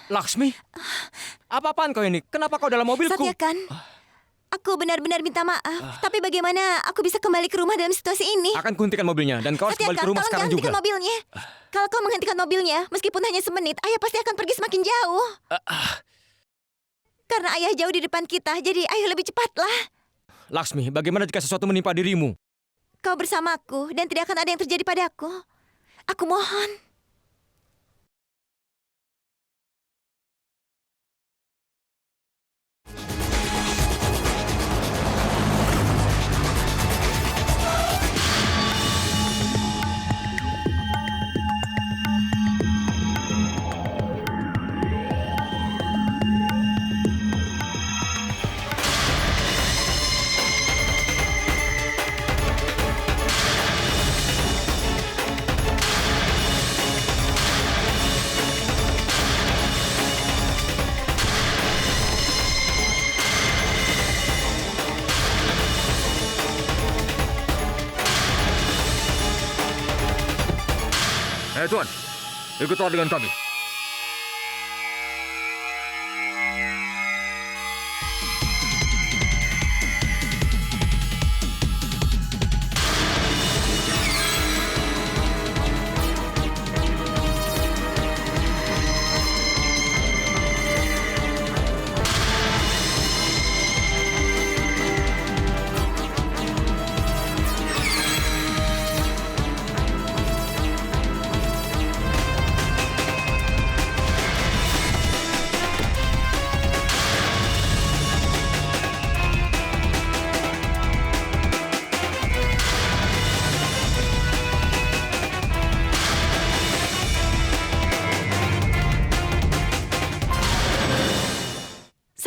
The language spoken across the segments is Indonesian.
Laksmi? Apa-apaan kau ini? Kenapa kau dalam mobilku? Satyakan, aku benar-benar minta maaf. Tapi bagaimana aku bisa kembali ke rumah dalam situasi ini? Akan kuhentikan mobilnya dan kau harus kembali ke rumah tolong sekarang hentikan juga. mobilnya. Kalau kau menghentikan mobilnya, meskipun hanya semenit, ayah pasti akan pergi semakin jauh. Karena ayah jauh di depan kita, jadi ayah lebih cepatlah. Laksmi, bagaimana jika sesuatu menimpa dirimu? Kau bersamaku dan tidak akan ada yang terjadi padaku. Aku mohon. Tuan, ikutlah dengan kami.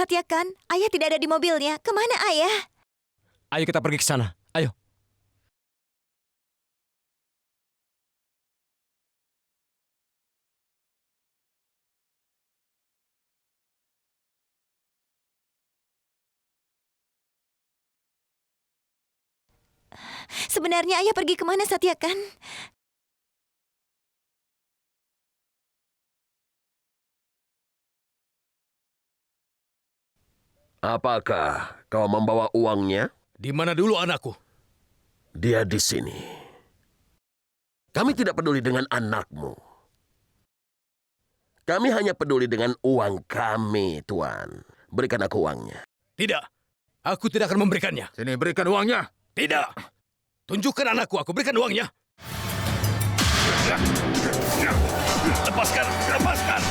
Satyakan, ayah tidak ada di mobilnya. Kemana ayah? Ayo kita pergi ke sana. Ayo. Sebenarnya ayah pergi kemana, Satyakan? Apakah kau membawa uangnya? Di mana dulu anakku? Dia di sini. Kami tidak peduli dengan anakmu. Kami hanya peduli dengan uang kami, Tuan. Berikan aku uangnya. Tidak. Aku tidak akan memberikannya. Sini, berikan uangnya. Tidak. Tunjukkan anakku, aku berikan uangnya. Lepaskan, lepaskan.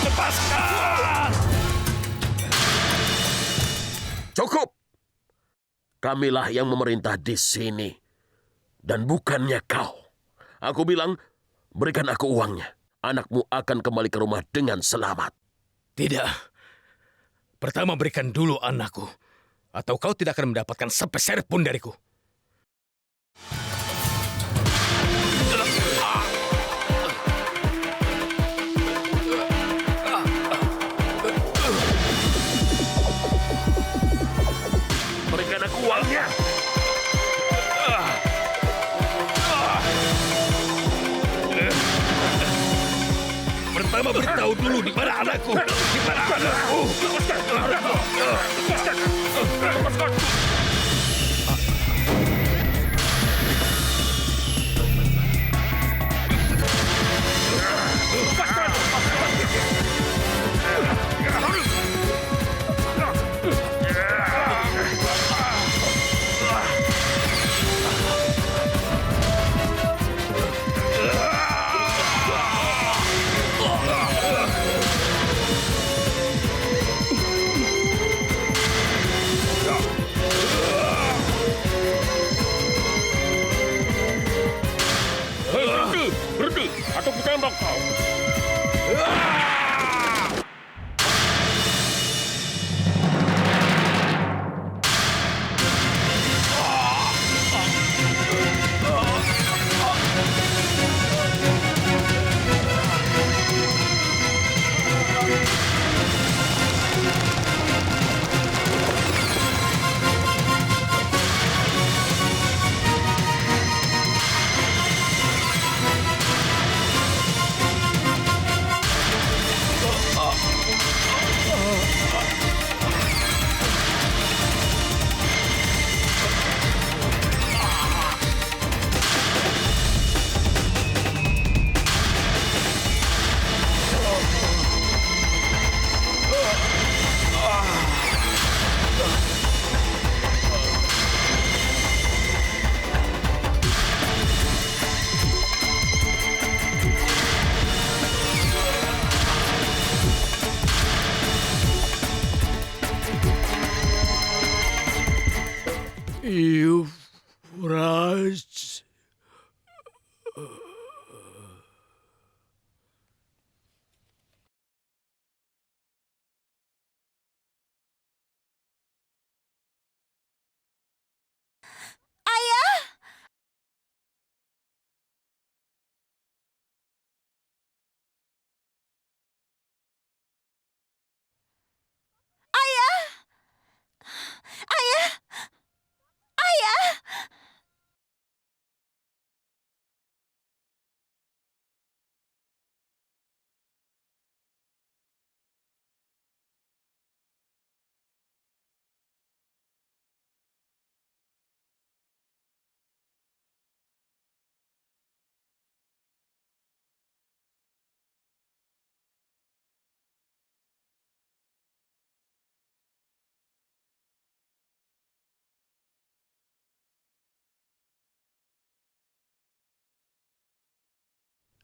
Lepaskan. Cukup! Kamilah yang memerintah di sini. Dan bukannya kau. Aku bilang, berikan aku uangnya. Anakmu akan kembali ke rumah dengan selamat. Tidak. Pertama berikan dulu anakku. Atau kau tidak akan mendapatkan sepeser pun dariku. Berikan aku uangnya. Pertama beritahu dulu di mana anakku. Di mana anakku. Berhenti, atau kutembak kau.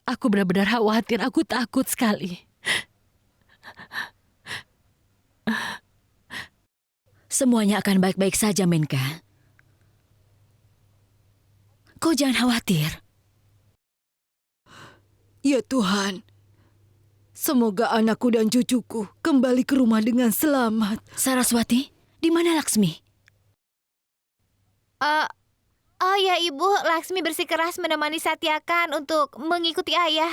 Aku benar-benar khawatir, aku takut sekali. Semuanya akan baik-baik saja, Menka. Kau jangan khawatir. Ya Tuhan, semoga anakku dan cucuku kembali ke rumah dengan selamat. Saraswati, di mana Laksmi? Oh ya Ibu, Laksmi bersikeras menemani Satyakan untuk mengikuti ayah.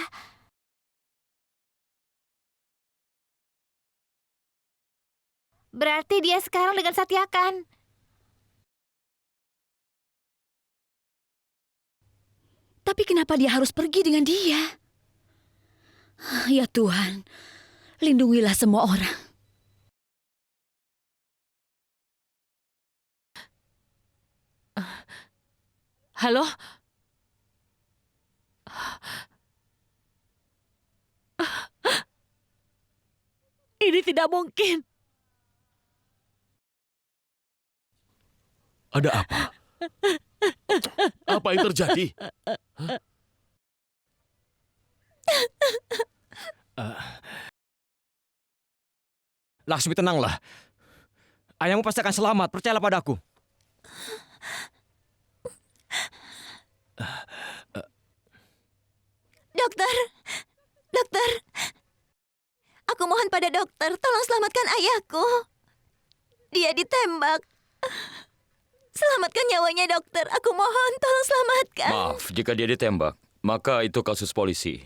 Berarti dia sekarang dengan Satyakan. Tapi kenapa dia harus pergi dengan dia? Ya Tuhan, lindungilah semua orang. Halo? Ini tidak mungkin. Ada apa? Apa yang terjadi? Laksmi, tenanglah. Ayahmu pasti akan selamat, percayalah padaku. Dokter, dokter. Aku mohon pada dokter, tolong selamatkan ayahku. Dia ditembak. Selamatkan nyawanya dokter, aku mohon tolong selamatkan. Maaf, jika dia ditembak, maka itu kasus polisi.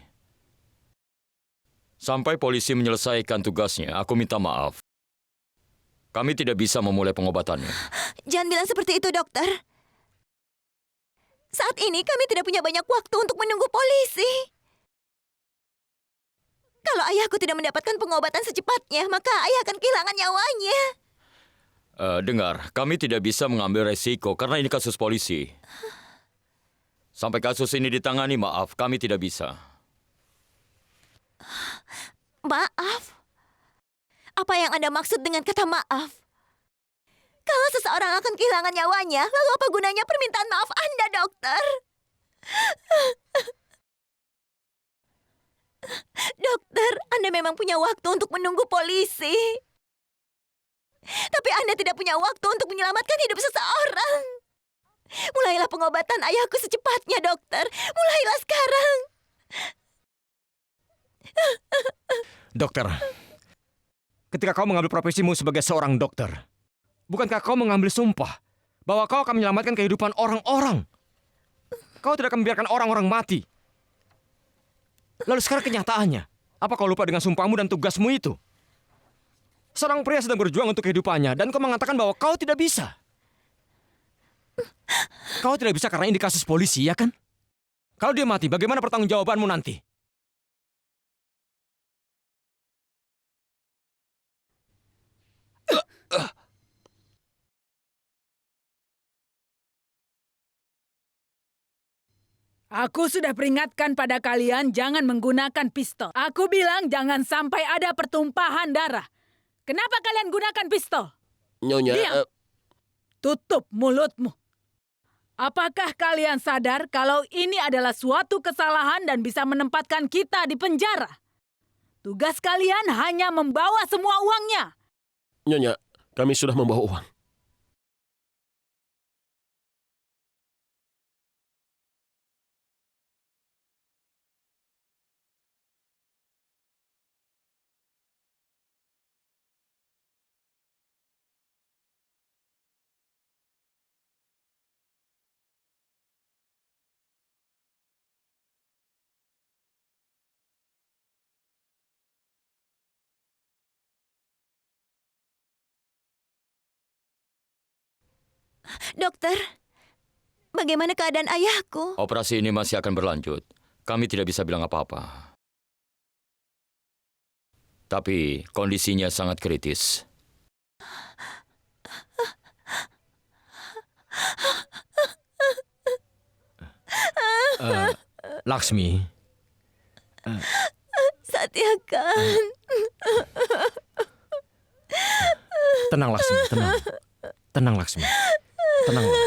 Sampai polisi menyelesaikan tugasnya, aku minta maaf. Kami tidak bisa memulai pengobatannya. Jangan bilang seperti itu dokter. Saat ini kami tidak punya banyak waktu untuk menunggu polisi. Kalau ayahku tidak mendapatkan pengobatan secepatnya, maka ayah akan kehilangan nyawanya. Dengar, kami tidak bisa mengambil resiko karena ini kasus polisi. Sampai kasus ini ditangani, maaf, kami tidak bisa. Maaf? Apa yang Anda maksud dengan kata maaf? Kalau seseorang akan kehilangan nyawanya, lalu apa gunanya permintaan maaf Anda, dokter? Dokter, Anda memang punya waktu untuk menunggu polisi. Tapi Anda tidak punya waktu untuk menyelamatkan hidup seseorang. Mulailah pengobatan ayahku secepatnya, dokter. Mulailah sekarang. Dokter, ketika kau mengambil profesimu sebagai seorang dokter, bukankah kau mengambil sumpah bahwa kau akan menyelamatkan kehidupan orang-orang? Kau tidak akan membiarkan orang-orang mati. Lalu sekarang kenyataannya, apa kau lupa dengan sumpahmu dan tugasmu itu? Seorang pria sedang berjuang untuk kehidupannya dan kau mengatakan bahwa kau tidak bisa. Kau tidak bisa karena ini kasus polisi, ya kan? Kalau dia mati, bagaimana pertanggungjawabanmu nanti? Aku sudah peringatkan pada kalian jangan menggunakan pistol. Aku bilang jangan sampai ada pertumpahan darah. Kenapa kalian gunakan pistol? Nyonya, Diam. Tutup mulutmu. Apakah kalian sadar kalau ini adalah suatu kesalahan dan bisa menempatkan kita di penjara? Tugas kalian hanya membawa semua uangnya. Nyonya, kami sudah membawa uang. Dokter, bagaimana keadaan ayahku? Operasi ini masih akan berlanjut. Kami tidak bisa bilang apa-apa. Tapi kondisinya sangat kritis. Laksmi. Satyakan. Tenang, Laksmi, tenang. Tenang, Laksmi. Tenanglah.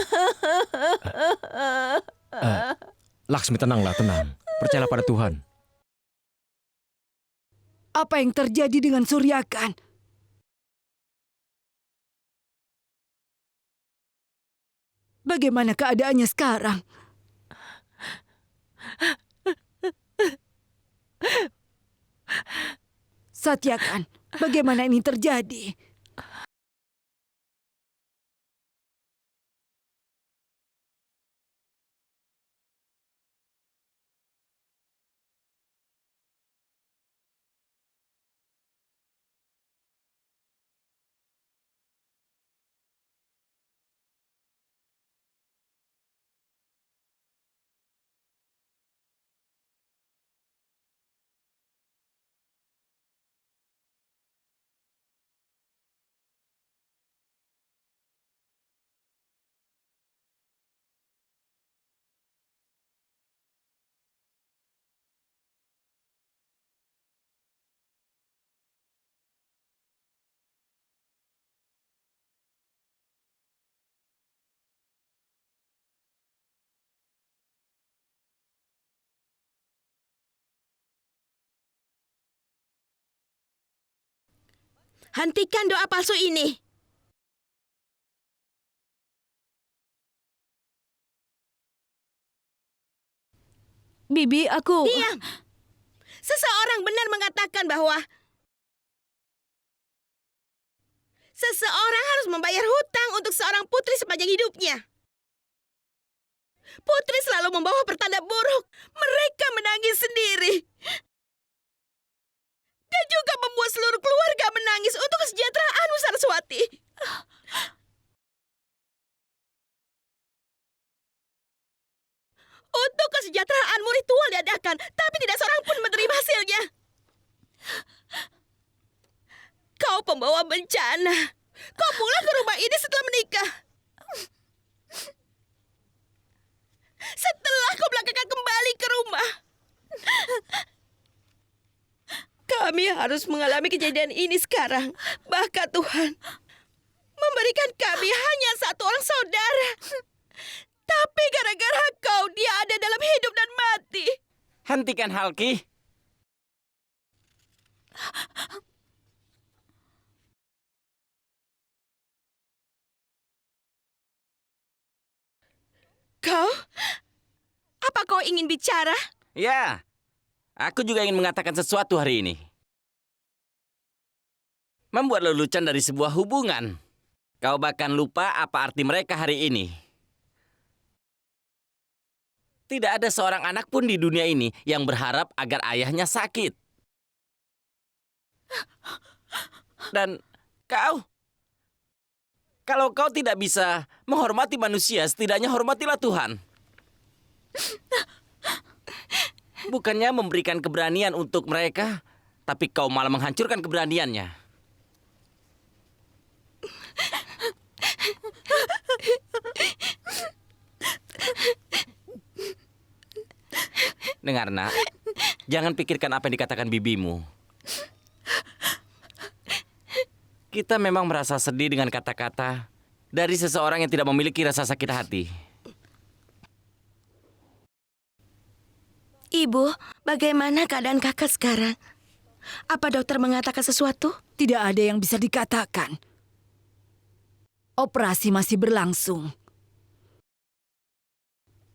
Laksmi, tenanglah, tenang. Percayalah pada Tuhan. Apa yang terjadi dengan Suryakan? Bagaimana keadaannya sekarang? Satyakan, bagaimana ini terjadi? Hentikan doa palsu ini. Bibi, aku... Diam. Seseorang benar mengatakan bahwa seseorang harus membayar hutang untuk seorang putri sepanjang hidupnya. Putri selalu membawa pertanda buruk. Mereka menangis sendiri. Dan juga membuat seluruh keluarga menangis untuk kesejahteraanmu, Saraswati. Untuk kesejahteraanmu ritual diadakan, tapi tidak seorang pun menerima hasilnya. Kau pembawa bencana. Kau pulang ke rumah ini setelah menikah. Setelah kau belakangan kembali ke rumah. Kami harus mengalami kejadian ini sekarang. Bahkan Tuhan memberikan kami hanya satu orang saudara. Tapi gara-gara kau, dia ada dalam hidup dan mati. Hentikan, Halki. Kau? Apa kau ingin bicara? Ya, aku juga ingin mengatakan sesuatu hari ini. Membuat lelucon dari sebuah hubungan. Kau bahkan lupa apa arti mereka hari ini. Tidak ada seorang anak pun di dunia ini yang berharap agar ayahnya sakit. Dan kau, kalau kau tidak bisa menghormati manusia, setidaknya hormatilah Tuhan. Bukannya memberikan keberanian untuk mereka, tapi kau malah menghancurkan keberaniannya. Dengar, nak. Jangan pikirkan apa yang dikatakan bibimu. Kita memang merasa sedih dengan kata-kata dari seseorang yang tidak memiliki rasa sakit hati. Ibu, bagaimana keadaan kakak sekarang? Apa dokter mengatakan sesuatu? Tidak ada yang bisa dikatakan. Operasi masih berlangsung.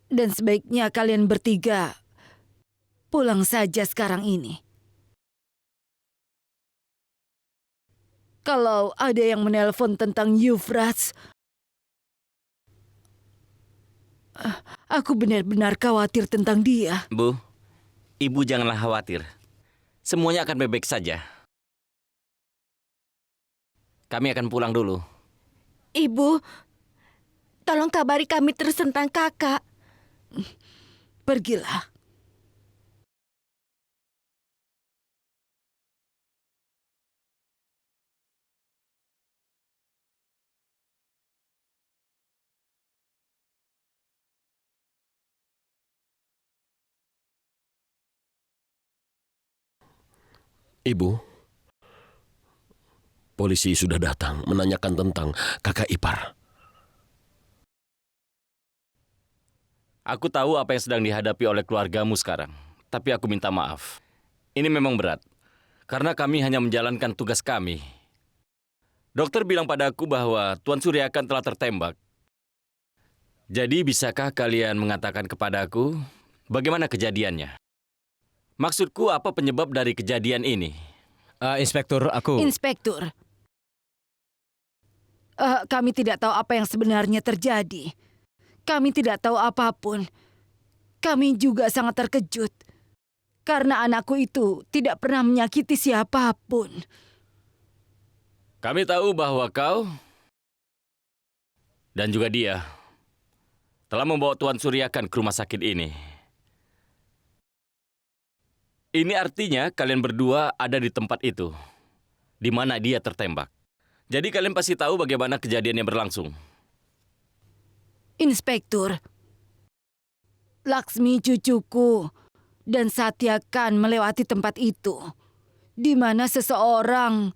Dan sebaiknya kalian bertiga pulang saja sekarang ini. Kalau ada yang menelpon tentang Yuvraj, aku benar-benar khawatir tentang dia. Bu, ibu janganlah khawatir. Semuanya akan baik-baik saja. Kami akan pulang dulu. Ibu, tolong kabari kami terus tentang kakak. Pergilah. Ibu, polisi sudah datang menanyakan tentang kakak ipar. Aku tahu apa yang sedang dihadapi oleh keluargamu sekarang. tapi aku minta maaf. Ini memang berat, karena kami hanya menjalankan tugas kami. Dokter bilang padaku bahwa Tuan Suryakan telah tertembak. Jadi bisakah kalian mengatakan kepadaku bagaimana kejadiannya? Maksudku apa penyebab dari kejadian ini? Inspektur, Inspektur, kami tidak tahu apa yang sebenarnya terjadi. Kami tidak tahu apapun. Kami juga sangat terkejut. Karena anakku itu tidak pernah menyakiti siapapun. Kami tahu bahwa kau dan juga dia telah membawa Tuan Suryakan ke rumah sakit ini. Ini artinya kalian berdua ada di tempat itu, di mana dia tertembak. Jadi kalian pasti tahu bagaimana kejadiannya berlangsung. Inspektur, Laksmi cucuku dan Satyakan melewati tempat itu, di mana seseorang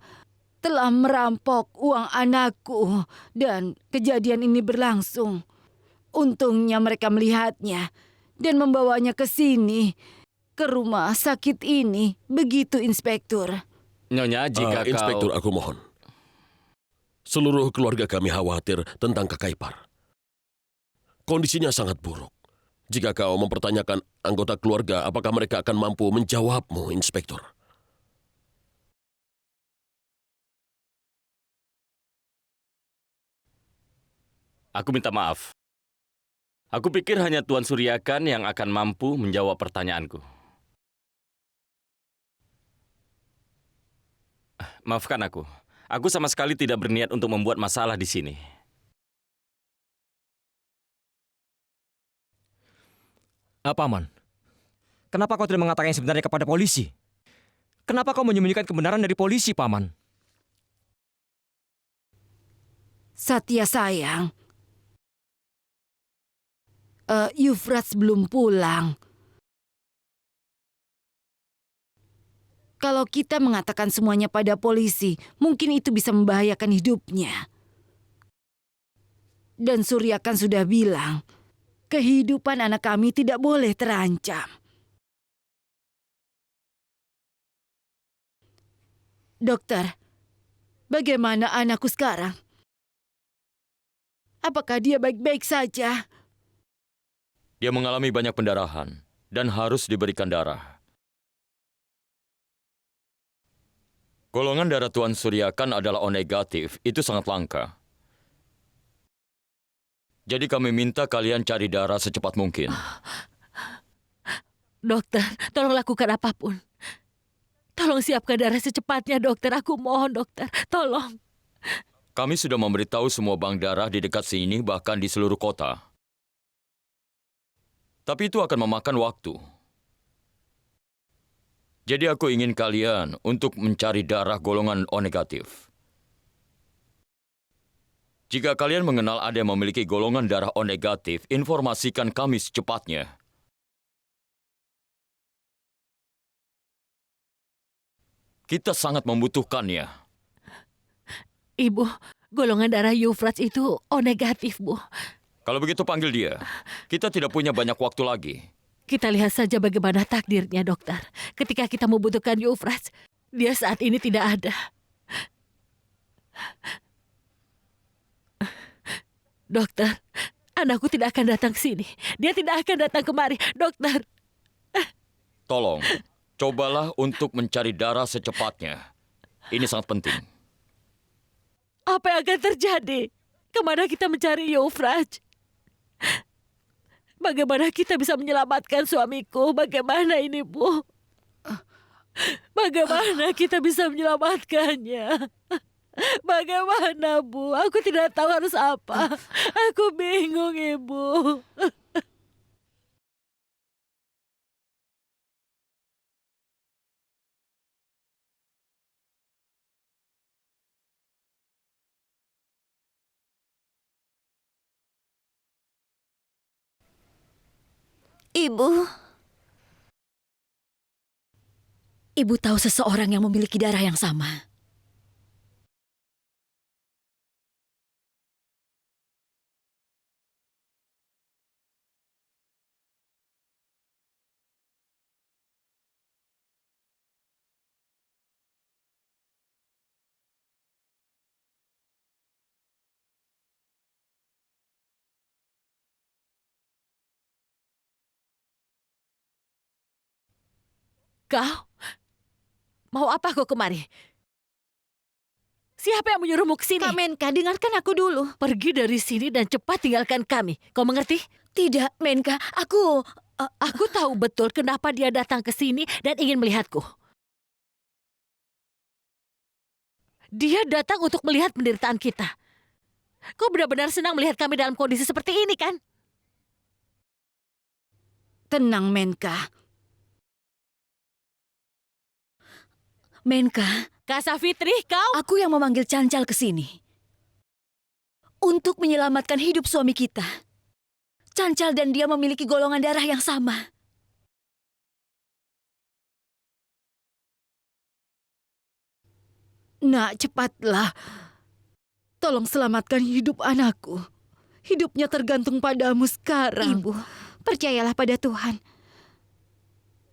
telah merampok uang anakku dan kejadian ini berlangsung. Untungnya mereka melihatnya dan membawanya ke sini, ke rumah sakit ini. Begitu, Inspektur. Nyonya, jika Inspektur, aku mohon. Seluruh keluarga kami khawatir tentang Kak Kaipar. Kondisinya sangat buruk. Jika kau mempertanyakan anggota keluarga, apakah mereka akan mampu menjawabmu, Inspektur? aku minta maaf. Aku pikir hanya Tuan Suryakan yang akan mampu menjawab pertanyaanku. Maafkan aku. Aku sama sekali tidak berniat untuk membuat masalah di sini. Paman, kenapa kau tidak mengatakan yang sebenarnya kepada polisi? Kenapa kau menyembunyikan kebenaran dari polisi, Paman? Satya sayang, Yufrats belum pulang. Kalau kita mengatakan semuanya pada polisi, mungkin itu bisa membahayakan hidupnya. Dan Suryakan sudah bilang, kehidupan anak kami tidak boleh terancam. Dokter, bagaimana anakku sekarang? Apakah dia baik-baik saja? Dia mengalami banyak pendarahan dan harus diberikan darah. Golongan darah Tuan Suryakan adalah O negatif, itu sangat langka. Jadi kami minta kalian cari darah secepat mungkin. Dokter, tolong lakukan apapun. Tolong siapkan darah secepatnya, dokter. Aku mohon, dokter. Tolong. Kami sudah memberitahu semua bank darah di dekat sini, bahkan di seluruh kota. Tapi itu akan memakan waktu. Jadi aku ingin kalian untuk mencari darah golongan O negatif. Jika kalian mengenal ada yang memiliki golongan darah O negatif, informasikan kami secepatnya. Kita sangat membutuhkannya. Ibu, golongan darah Yufrats itu O negatif, Bu. Kalau begitu panggil dia. Kita tidak punya banyak waktu lagi. Kita lihat saja bagaimana takdirnya, dokter. Ketika kita membutuhkan Yufrats, dia saat ini tidak ada. Dokter, anakku tidak akan datang ke sini. Dia tidak akan datang kemari. Dokter. Tolong, cobalah untuk mencari darah secepatnya. Ini sangat penting. Apa yang akan terjadi? Kemana kita mencari Yufrats? Bagaimana kita bisa menyelamatkan suamiku? Bagaimana ini, Bu? Bagaimana kita bisa menyelamatkannya? Bagaimana, Bu? Aku tidak tahu harus apa. Aku bingung, Ibu. Ibu, Ibu tahu seseorang yang memiliki darah yang sama. Kau? Mau apa kau kemari? Siapa yang menyuruhmu ke sini? Kak Menka, dengarkan aku dulu. Pergi dari sini dan cepat tinggalkan kami. Kau mengerti? Tidak, Menka, aku... Aku tahu betul kenapa dia datang ke sini dan ingin melihatku. Dia datang untuk melihat penderitaan kita. Kau benar-benar senang melihat kami dalam kondisi seperti ini, kan? Tenang, Menka. Menka, Kak Safitri, kau? aku yang memanggil Cancal ke sini. Untuk menyelamatkan hidup suami kita. Cancal dan dia memiliki golongan darah yang sama. Nak, cepatlah. Tolong selamatkan hidup anakku. Hidupnya tergantung padamu sekarang. Ibu, percayalah pada Tuhan.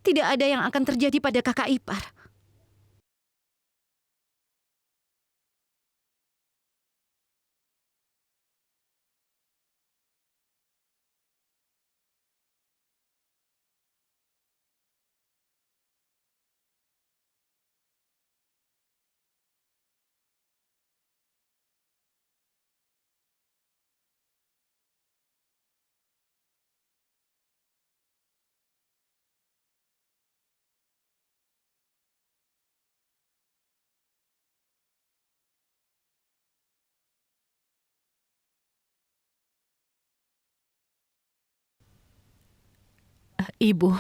Tidak ada yang akan terjadi pada kakak ipar. Ibu,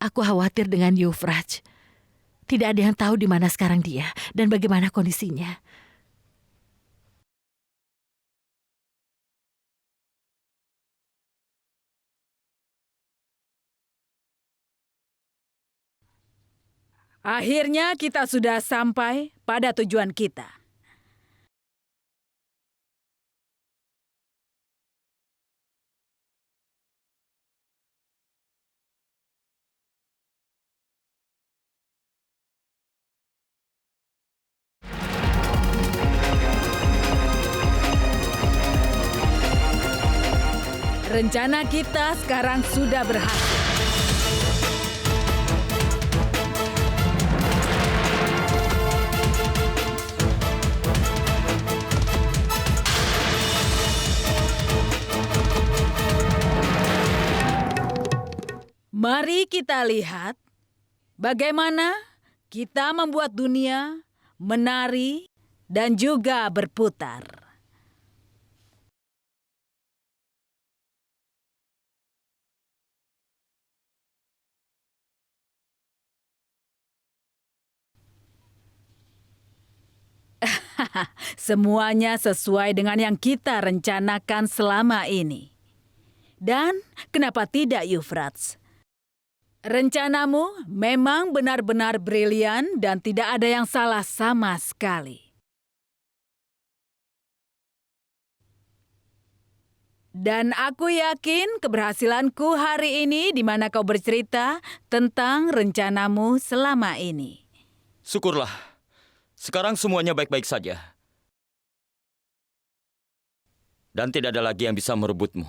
aku khawatir dengan Yufraj. Tidak ada yang tahu di mana sekarang dia dan bagaimana kondisinya. Akhirnya kita sudah sampai pada tujuan kita. Rencana kita sekarang sudah berhasil. Mari kita lihat bagaimana kita membuat dunia menari dan juga berputar. Semuanya sesuai dengan yang kita rencanakan selama ini. Dan kenapa tidak, Yufraj? Rencanamu memang benar-benar brilian dan tidak ada yang salah sama sekali. Dan aku yakin keberhasilanku hari ini di mana kau bercerita tentang rencanamu selama ini. Syukurlah. Sekarang semuanya baik-baik saja. Dan tidak ada lagi yang bisa merebutmu.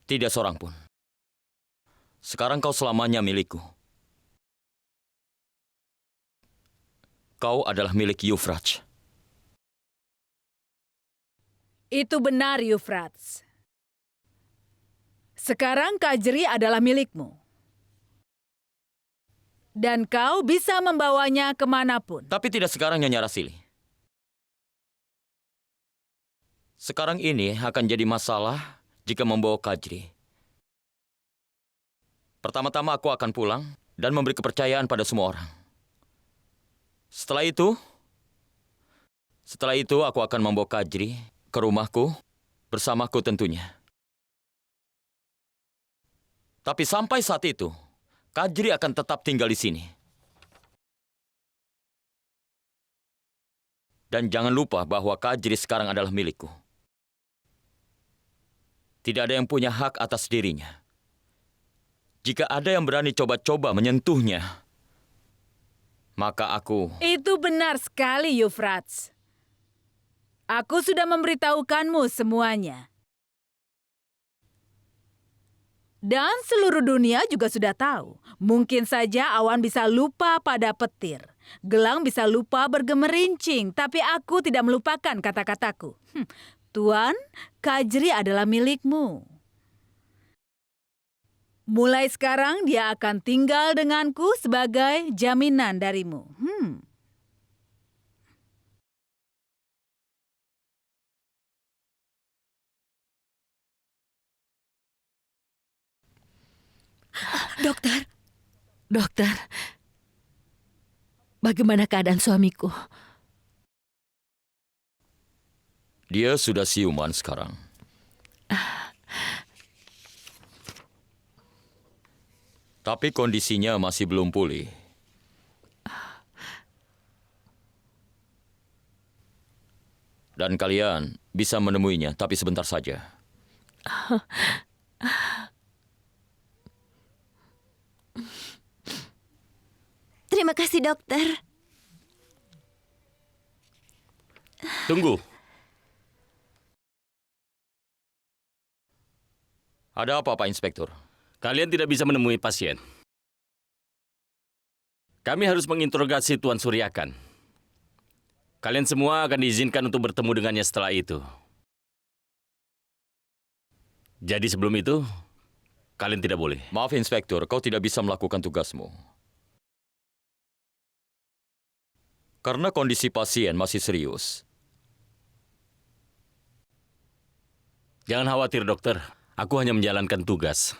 Tidak seorang pun. Sekarang kau selamanya milikku. Kau adalah milik Yufraj. Itu benar, Yufraj. Sekarang Kajri adalah milikmu. Dan kau bisa membawanya kemanapun. Tapi tidak sekarang, Nyonya Rasili. Sekarang ini akan jadi masalah jika membawa Kajri. Pertama-tama aku akan pulang dan memberi kepercayaan pada semua orang. Setelah itu aku akan membawa Kajri ke rumahku bersamaku tentunya. Tapi sampai saat itu, Kajri akan tetap tinggal di sini. Dan jangan lupa bahwa Kajri sekarang adalah milikku. Tidak ada yang punya hak atas dirinya. Jika ada yang berani coba-coba menyentuhnya, maka aku... Itu benar sekali, Yufraj. Aku sudah memberitahukanmu semuanya. Dan seluruh dunia juga sudah tahu. Mungkin saja awan bisa lupa pada petir. Gelang bisa lupa bergemerincing, tapi aku tidak melupakan kata-kataku. Tuan, Kajri adalah milikmu. Mulai sekarang dia akan tinggal denganku sebagai jaminan darimu. Dokter, Dokter, bagaimana keadaan suamiku? Dia sudah siuman sekarang. Tapi kondisinya masih belum pulih. Dan kalian bisa menemuinya, tapi sebentar saja. Terima kasih, dokter. Tunggu. Ada apa, Pak Inspektur? Kalian tidak bisa menemui pasien. Kami harus menginterogasi Tuan Suryakan. Kalian semua akan diizinkan untuk bertemu dengannya setelah itu. Jadi sebelum itu, kalian tidak boleh. Maaf, Inspektur, kau tidak bisa melakukan tugasmu. Karena kondisi pasien masih serius. Jangan khawatir, dokter. Aku hanya menjalankan tugas.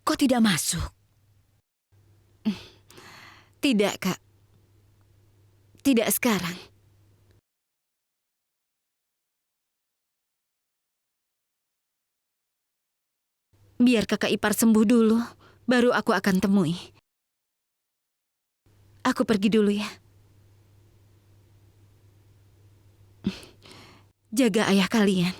kok tidak masuk? Tidak, Kak. Tidak sekarang. Biar kakak ipar sembuh dulu, baru aku akan temui. Aku pergi dulu ya. Jaga ayah kalian.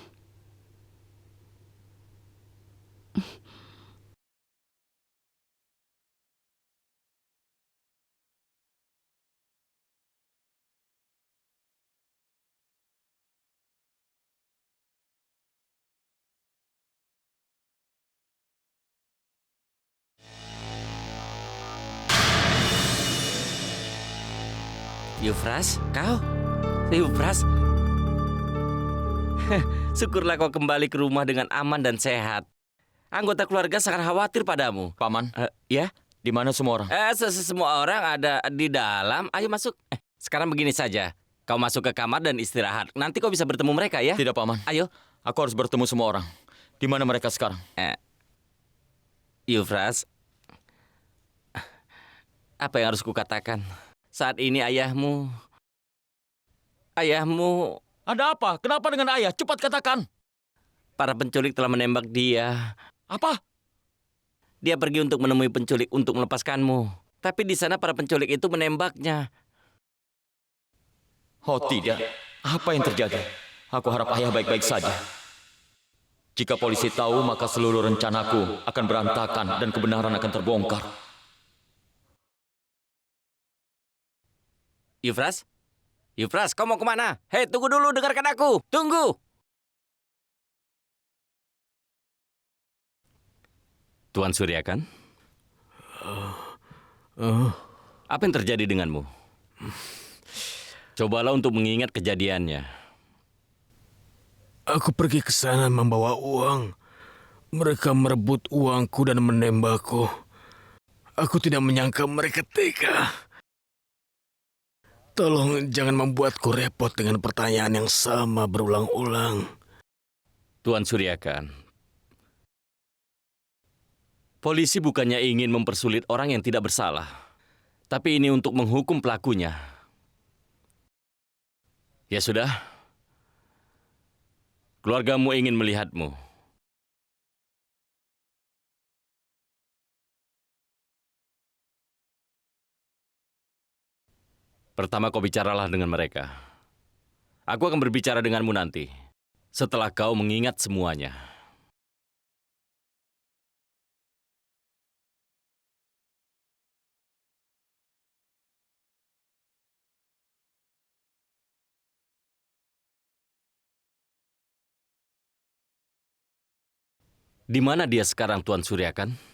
Yufras, kau? Yufras? Syukurlah kau kembali ke rumah dengan aman dan sehat. Anggota keluarga sangat khawatir padamu. Paman, Ya? di mana semua orang? Semua orang ada di dalam. Ayo masuk. Sekarang begini saja. Kau masuk ke kamar dan istirahat. Nanti kau bisa bertemu mereka ya? Tidak, Paman. Ayo. Aku harus bertemu semua orang. Di mana mereka sekarang? Yufras, apa yang harus kukatakan? Saat ini ayahmu... Ada apa? Kenapa dengan ayah? Cepat katakan. Para penculik telah menembak dia. Apa? Dia pergi untuk menemui penculik untuk melepaskanmu. Tapi di sana para penculik itu menembaknya. Oh tidak. Apa yang terjadi? Aku harap ayah baik-baik saja. Jika polisi tahu, maka seluruh rencanaku akan berantakan dan kebenaran akan terbongkar. Yufras? Yufras, kau mau kemana? Hei, tunggu dulu, dengarkan aku. Tunggu! Tuan Surya kan? Apa yang terjadi denganmu? Cobalah untuk mengingat kejadiannya. Aku pergi ke sana membawa uang. Mereka merebut uangku dan menembakku. Aku tidak menyangka mereka tega. Tolong jangan membuatku repot dengan pertanyaan yang sama berulang-ulang. Tuan Suryakan, polisi bukannya ingin mempersulit orang yang tidak bersalah, tapi ini untuk menghukum pelakunya. Ya sudah, keluargamu ingin melihatmu. Pertama kau bicaralah dengan mereka. Aku akan berbicara denganmu nanti, setelah kau mengingat semuanya. Di mana dia sekarang, Tuan Suryakan?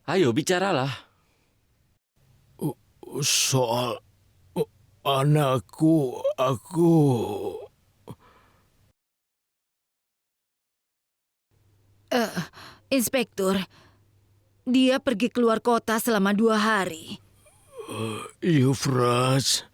Ayo, bicaralah. Soal anakku, aku... Inspektur, dia pergi keluar kota selama 2 hari. Yufraj,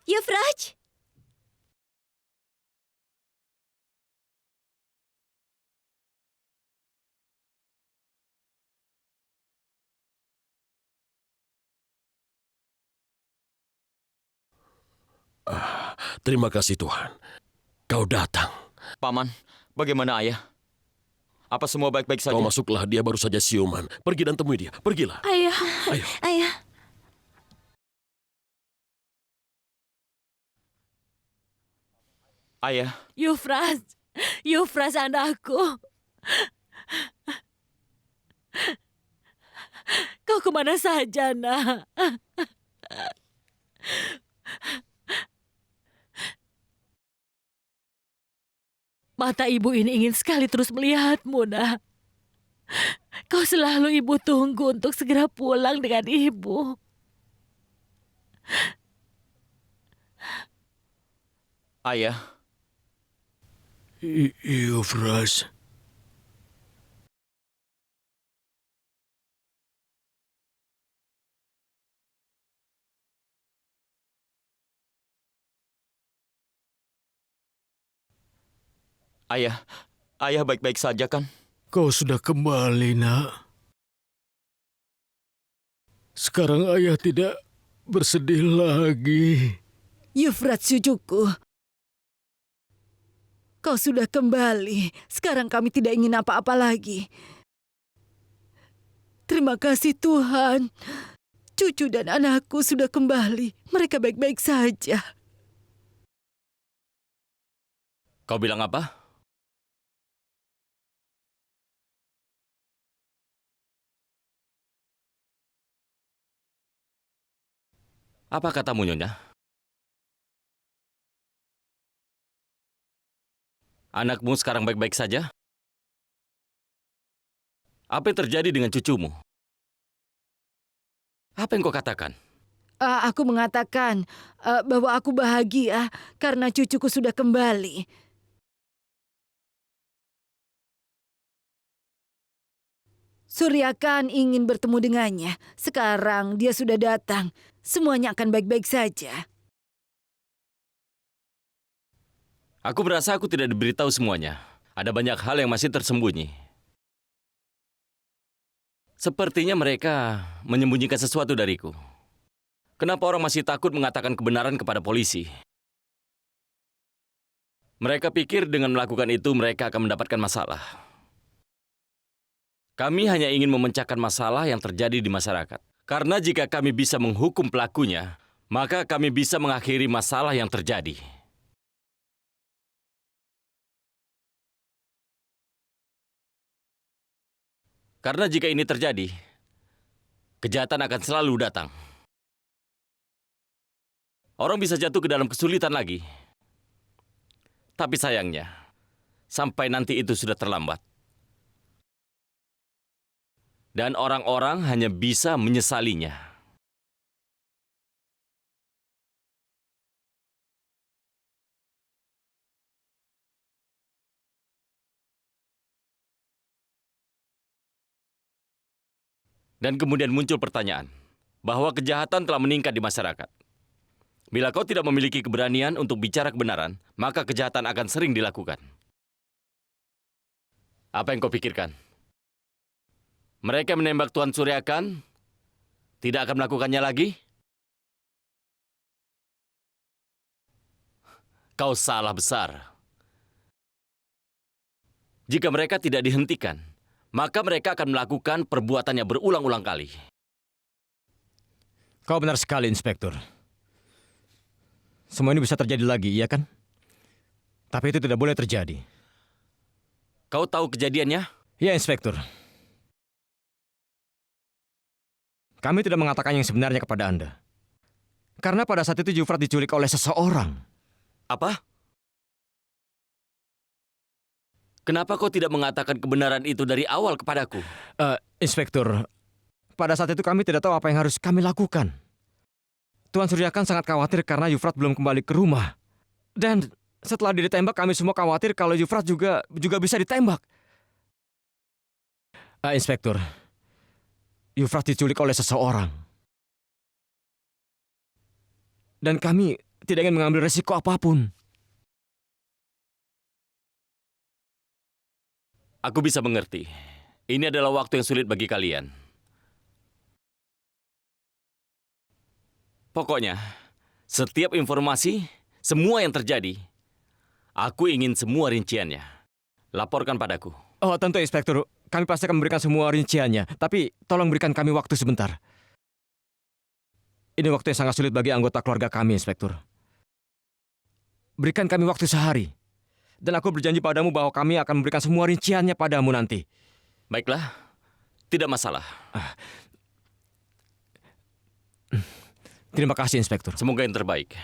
Yuvraj! Terima kasih Tuhan. Kau datang. Paman, bagaimana ayah? Apa semua baik-baik saja? Kau masuklah, dia baru saja siuman. Pergi dan temui dia. Pergilah. Ayah. Ayo. Ayah. Ayah, Yufras anakku. Kau kemana saja, nak? Mata ibu ini ingin sekali terus melihatmu, nak. Kau selalu ibu tunggu untuk segera pulang dengan ibu. ayah, Yufraj. ayah baik-baik saja kan? Kau sudah kembali, nak. Sekarang ayah tidak bersedih lagi. Yufrat cucuku, kau sudah kembali. Sekarang kami tidak ingin apa-apa lagi. Terima kasih Tuhan. Cucu dan anakku sudah kembali. Mereka baik-baik saja. Kau bilang apa? Apa katamu, Nyonya? Anakmu sekarang baik-baik saja? Apa yang terjadi dengan cucumu? Apa yang kau katakan? Aku mengatakan bahwa aku bahagia karena cucuku sudah kembali. Suryakan ingin bertemu dengannya. Sekarang dia sudah datang. Semuanya akan baik-baik saja. Aku merasa aku tidak diberitahu semuanya. Ada banyak hal yang masih tersembunyi. Sepertinya mereka menyembunyikan sesuatu dariku. Kenapa orang masih takut mengatakan kebenaran kepada polisi? Mereka pikir dengan melakukan itu mereka akan mendapatkan masalah. Kami hanya ingin memecahkan masalah yang terjadi di masyarakat. Karena jika kami bisa menghukum pelakunya, maka kami bisa mengakhiri masalah yang terjadi. Karena jika ini terjadi, kejahatan akan selalu datang. Orang bisa jatuh ke dalam kesulitan lagi. Tapi sayangnya, sampai nanti itu sudah terlambat. Dan orang-orang hanya bisa menyesalinya. Dan kemudian muncul pertanyaan bahwa kejahatan telah meningkat di masyarakat. Bila kau tidak memiliki keberanian untuk bicara kebenaran, maka kejahatan akan sering dilakukan. Apa yang kau pikirkan? Mereka menembak Tuan Suryakan tidak akan melakukannya lagi? Kau salah besar. Jika mereka tidak dihentikan, maka mereka akan melakukan perbuatannya berulang-ulang kali. Kau benar sekali, Inspektur. Semua ini bisa terjadi lagi, iya kan? Tapi itu tidak boleh terjadi. Kau tahu kejadiannya? Ya, Inspektur. Kami tidak mengatakan yang sebenarnya kepada Anda. Karena pada saat itu Yufrat diculik oleh seseorang. Apa? Kenapa kau tidak mengatakan kebenaran itu dari awal kepadaku? Inspektur, pada saat itu kami tidak tahu apa yang harus kami lakukan. Tuan Suryakan sangat khawatir karena Yufrat belum kembali ke rumah. Dan setelah dia ditembak, kami semua khawatir kalau Yufrat juga bisa ditembak. Inspektur, Yufrat diculik oleh seseorang. Dan kami tidak ingin mengambil resiko apapun. Aku bisa mengerti. Ini adalah waktu yang sulit bagi kalian. Pokoknya, setiap informasi, semua yang terjadi, aku ingin semua rinciannya. Laporkan padaku. Oh, tentu, Inspektur. Kami pasti akan memberikan semua rinciannya. Tapi tolong berikan kami waktu sebentar. Ini waktu yang sangat sulit bagi anggota keluarga kami, Inspektur. Berikan kami waktu sehari. Dan aku berjanji padamu bahwa kami akan memberikan semua rinciannya padamu nanti. Baiklah, tidak masalah. Terima kasih, Inspektur. Semoga yang terbaik.